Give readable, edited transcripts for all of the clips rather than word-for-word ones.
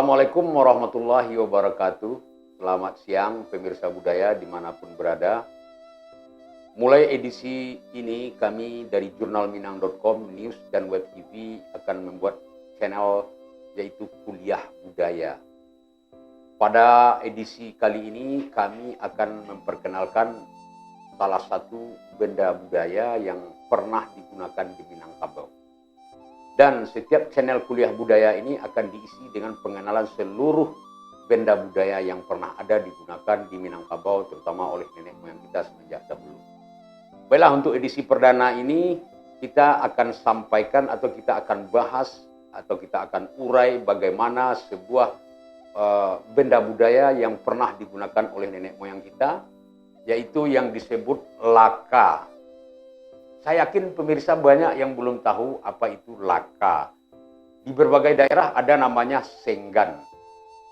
Assalamualaikum warahmatullahi wabarakatuh. Selamat siang pemirsa budaya dimanapun berada. Mulai edisi ini kami dari jurnalminang.com, News dan Web TV akan membuat channel yaitu Kuliah Budaya. Pada edisi kali ini kami akan memperkenalkan salah satu benda budaya yang pernah digunakan di Minangkabau. Dan setiap channel Kuliah Budaya ini akan diisi dengan pengenalan seluruh benda budaya yang pernah ada digunakan di Minangkabau, terutama oleh nenek moyang kita semenjak dahulu. Baiklah, untuk edisi perdana ini kita akan sampaikan atau kita akan bahas atau kita akan urai bagaimana sebuah benda budaya yang pernah digunakan oleh nenek moyang kita, yaitu yang disebut laka. Saya yakin pemirsa banyak yang belum tahu apa itu laka. Di berbagai daerah ada namanya senggan.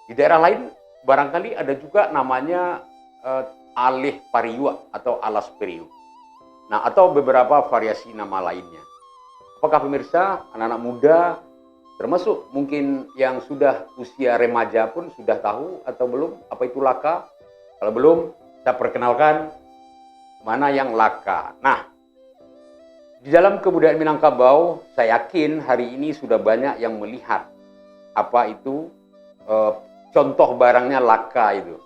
Di daerah lain barangkali ada juga namanya alih pariwa atau alas periuk. Nah, atau beberapa variasi nama lainnya. Apakah pemirsa, anak-anak muda, termasuk mungkin yang sudah usia remaja pun sudah tahu atau belum apa itu laka? Kalau belum, saya perkenalkan mana yang laka. Nah, di dalam kebudayaan Minangkabau, saya yakin hari ini sudah banyak yang melihat apa itu contoh barangnya laka itu.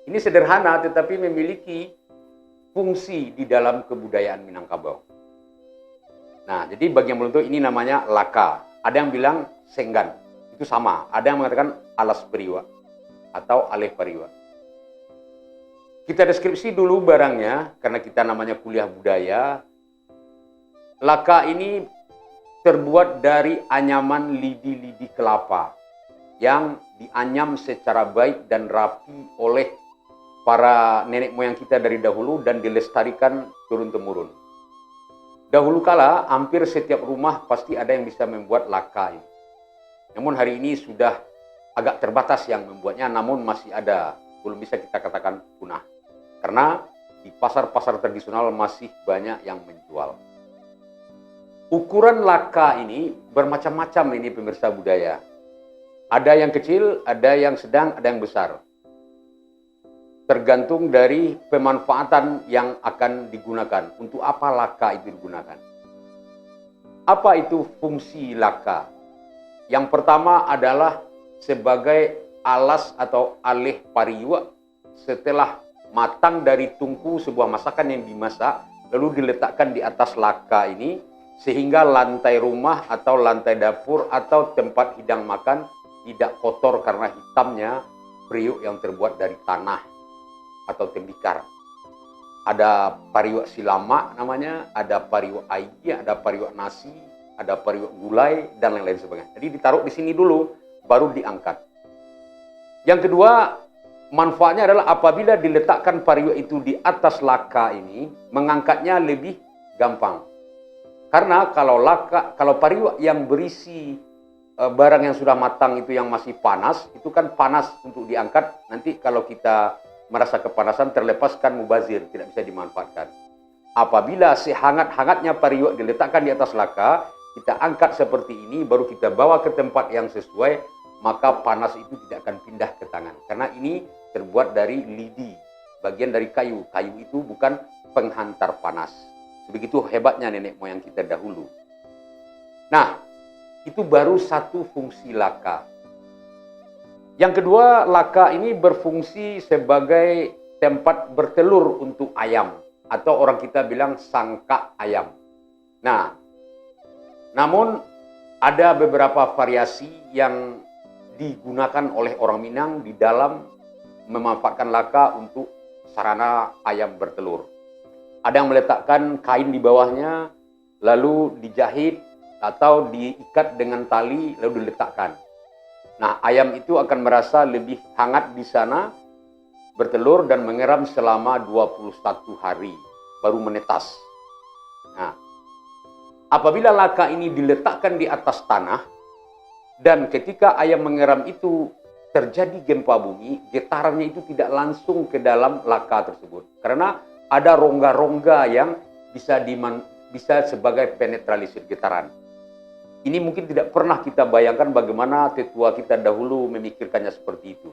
Ini sederhana tetapi memiliki fungsi di dalam kebudayaan Minangkabau. Nah, jadi bagi yang belum tahu ini namanya laka. Ada yang bilang senggan, itu sama. Ada yang mengatakan alas periwa atau alih pariwa. Kita deskripsi dulu barangnya karena kita namanya kuliah budaya. Laka ini terbuat dari anyaman lidi-lidi kelapa yang dianyam secara baik dan rapi oleh para nenek moyang kita dari dahulu dan dilestarikan turun-temurun. Dahulu kala hampir setiap rumah pasti ada yang bisa membuat laka ini. Namun hari ini sudah agak terbatas yang membuatnya, namun masih ada, belum bisa kita katakan punah. Karena di pasar-pasar tradisional masih banyak yang menjual. Ukuran laka ini bermacam-macam ini pemirsa budaya. Ada yang kecil, ada yang sedang, ada yang besar. Tergantung dari pemanfaatan yang akan digunakan. Untuk apa laka itu digunakan? Apa itu fungsi laka? Yang pertama adalah sebagai alas atau alih pariwa setelah matang dari tungku sebuah masakan yang dimasak, lalu diletakkan di atas laka ini, sehingga lantai rumah atau lantai dapur atau tempat hidang makan tidak kotor karena hitamnya periuk yang terbuat dari tanah atau tembikar. Ada pariwak silama namanya, ada pariwak air, ada pariwak nasi, ada pariwak gulai, dan lain-lain sebagainya. Jadi ditaruh di sini dulu, baru diangkat. Yang kedua, manfaatnya adalah apabila diletakkan pariwak itu di atas laka ini, mengangkatnya lebih gampang. Karena kalau pariwak yang berisi barang yang sudah matang itu yang masih panas, itu kan panas untuk diangkat. Nanti kalau kita merasa kepanasan terlepaskan mubazir, tidak bisa dimanfaatkan. Apabila sehangat-hangatnya pariwak diletakkan di atas laka, kita angkat seperti ini, baru kita bawa ke tempat yang sesuai, maka panas itu tidak akan pindah ke tangan. Karena ini terbuat dari lidi, bagian dari kayu. Kayu itu bukan penghantar panas. Begitu hebatnya nenek moyang kita dahulu. Nah, itu baru satu fungsi laka. Yang kedua, laka ini berfungsi sebagai tempat bertelur untuk ayam. Atau orang kita bilang sangka ayam. Nah, namun ada beberapa variasi yang digunakan oleh orang Minang di dalam memanfaatkan laka untuk sarana ayam bertelur. Ada yang meletakkan kain di bawahnya, lalu dijahit atau diikat dengan tali, lalu diletakkan. Nah, ayam itu akan merasa lebih hangat di sana, bertelur dan mengeram selama 21 hari, baru menetas. Nah, apabila laka ini diletakkan di atas tanah, dan ketika ayam mengeram itu terjadi gempa bumi, getarannya itu tidak langsung ke dalam laka tersebut. Karena ada rongga-rongga yang bisa sebagai penetralisir getaran. Ini mungkin tidak pernah kita bayangkan bagaimana tetua kita dahulu memikirkannya seperti itu.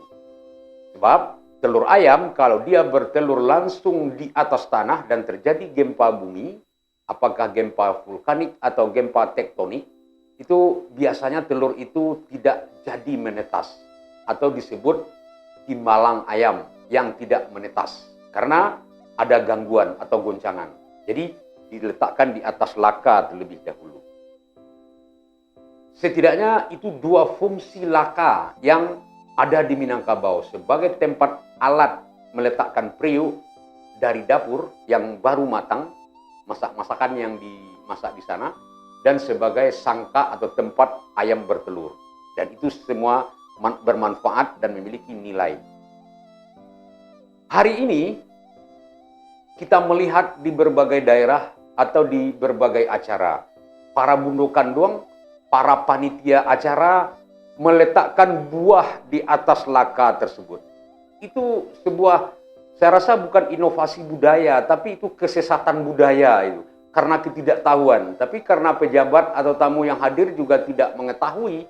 Sebab telur ayam kalau dia bertelur langsung di atas tanah dan terjadi gempa bumi, apakah gempa vulkanik atau gempa tektonik, itu biasanya telur itu tidak jadi menetas atau disebut timbalang ayam yang tidak menetas karena ada gangguan atau goncangan. Jadi diletakkan di atas laka terlebih dahulu. Setidaknya itu dua fungsi laka yang ada di Minangkabau sebagai tempat alat meletakkan periuk dari dapur yang baru matang, masakan yang dimasak di sana, dan sebagai sangka atau tempat ayam bertelur. Dan itu semua bermanfaat dan memiliki nilai. Hari ini kita melihat di berbagai daerah atau di berbagai acara, para bundukan doang, para panitia acara meletakkan buah di atas laka tersebut. Itu sebuah, saya rasa bukan inovasi budaya, tapi itu kesesatan budaya itu. Karena ketidaktahuan, tapi karena pejabat atau tamu yang hadir juga tidak mengetahui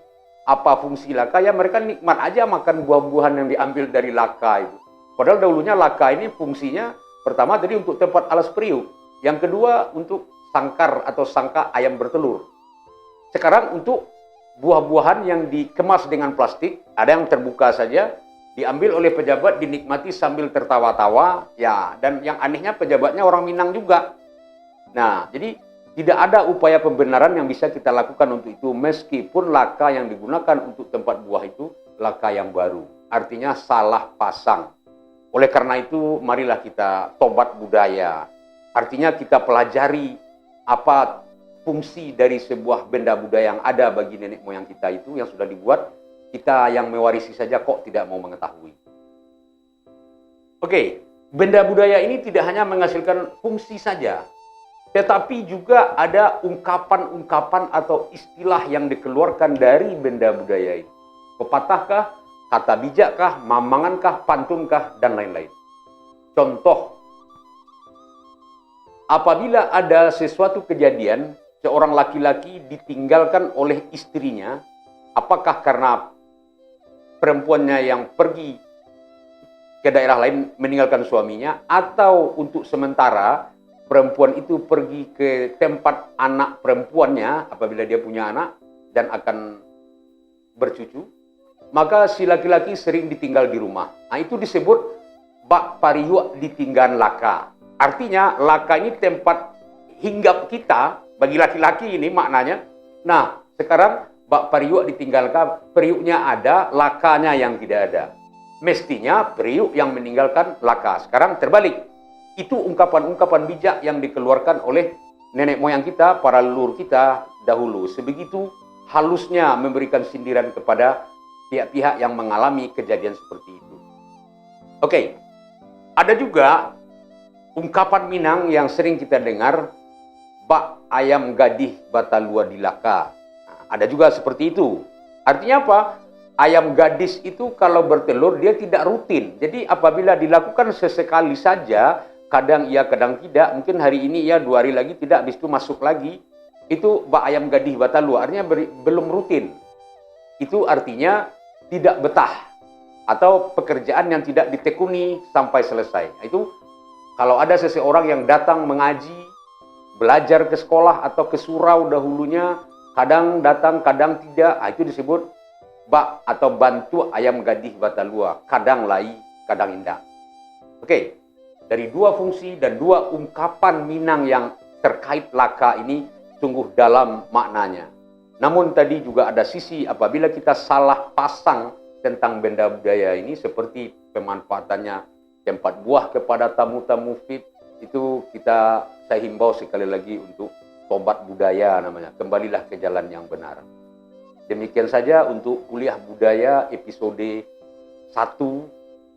apa fungsi laka, ya mereka nikmat aja makan buah-buahan yang diambil dari laka itu. Padahal dahulunya laka ini fungsinya pertama tadi untuk tempat alas periuk, yang kedua untuk sangkar atau sangka ayam bertelur. Sekarang untuk buah-buahan yang dikemas dengan plastik, ada yang terbuka saja, diambil oleh pejabat, dinikmati sambil tertawa-tawa, ya, dan yang anehnya pejabatnya orang Minang juga. Nah, jadi tidak ada upaya pembenaran yang bisa kita lakukan untuk itu, meskipun laka yang digunakan untuk tempat buah itu laka yang baru. Artinya salah pasang. Oleh karena itu, marilah kita tobat budaya. Artinya kita pelajari apa fungsi dari sebuah benda budaya yang ada bagi nenek moyang kita itu yang sudah dibuat, kita yang mewarisi saja kok tidak mau mengetahui. Oke, benda budaya ini tidak hanya menghasilkan fungsi saja, tetapi juga ada ungkapan-ungkapan atau istilah yang dikeluarkan dari benda budaya ini. Pepatahkah, kata bijakkah, mamangankah, pantunkah, dan lain-lain. Contoh, apabila ada sesuatu kejadian, seorang laki-laki ditinggalkan oleh istrinya, apakah karena perempuannya yang pergi ke daerah lain meninggalkan suaminya, atau untuk sementara perempuan itu pergi ke tempat anak perempuannya apabila dia punya anak dan akan bercucu, maka si laki-laki sering ditinggal di rumah. Nah, itu disebut bak pariuk ditinggal laka. Artinya laka ini tempat hinggap kita. Bagi laki-laki ini maknanya. Nah, sekarang bak periuk ditinggalkan, periuknya ada, lakanya yang tidak ada. Mestinya periuk yang meninggalkan laka. Sekarang terbalik. Itu ungkapan-ungkapan bijak yang dikeluarkan oleh nenek moyang kita, para leluhur kita dahulu. Sebegitu halusnya memberikan sindiran kepada pihak-pihak yang mengalami kejadian seperti itu. Oke, ada juga ungkapan Minang yang sering kita dengar, bak ayam gadih batalua di laka. Nah, ada juga seperti itu. Artinya apa? Ayam gadis itu kalau bertelur dia tidak rutin. Jadi apabila dilakukan sesekali saja, kadang iya kadang tidak, mungkin hari ini ya 2 hari lagi tidak, habis itu masuk lagi. Itu bak ayam gadih batalua, artinya belum rutin. Itu artinya tidak betah atau pekerjaan yang tidak ditekuni sampai selesai. Nah, itu kalau ada seseorang yang datang mengaji, belajar ke sekolah atau ke surau dahulunya, kadang datang, kadang tidak, itu disebut bak atau bantu ayam gadih batalua, kadang lai, kadang indah. Oke, dari dua fungsi dan dua ungkapan Minang yang terkait laka ini sungguh dalam maknanya. Namun tadi juga ada sisi apabila kita salah pasang tentang benda budaya ini, seperti pemanfaatannya tempat buah kepada tamu-tamu VIP, itu saya himbau sekali lagi untuk tobat budaya namanya. Kembalilah ke jalan yang benar. Demikian saja untuk kuliah budaya episode 1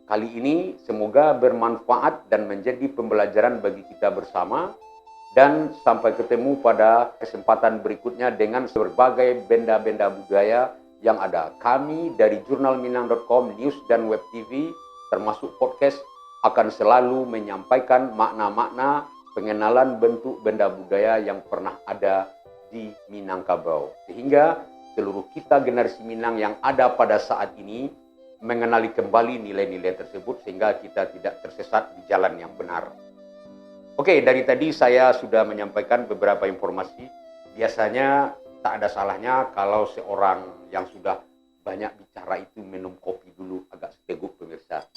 kali ini. Semoga bermanfaat dan menjadi pembelajaran bagi kita bersama. Dan sampai ketemu pada kesempatan berikutnya dengan berbagai benda-benda budaya yang ada. Kami dari jurnalminang.com, news dan web TV, termasuk podcast, akan selalu menyampaikan makna-makna pengenalan bentuk benda budaya yang pernah ada di Minangkabau. Sehingga seluruh kita generasi Minang yang ada pada saat ini mengenali kembali nilai-nilai tersebut sehingga kita tidak tersesat di jalan yang benar. Oke, dari tadi saya sudah menyampaikan beberapa informasi. Biasanya tak ada salahnya kalau seorang yang sudah banyak bicara itu minum kopi dulu agak seteguk pemirsa.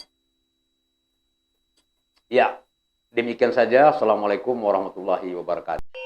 Ya, demikian saja. Assalamualaikum warahmatullahi wabarakatuh.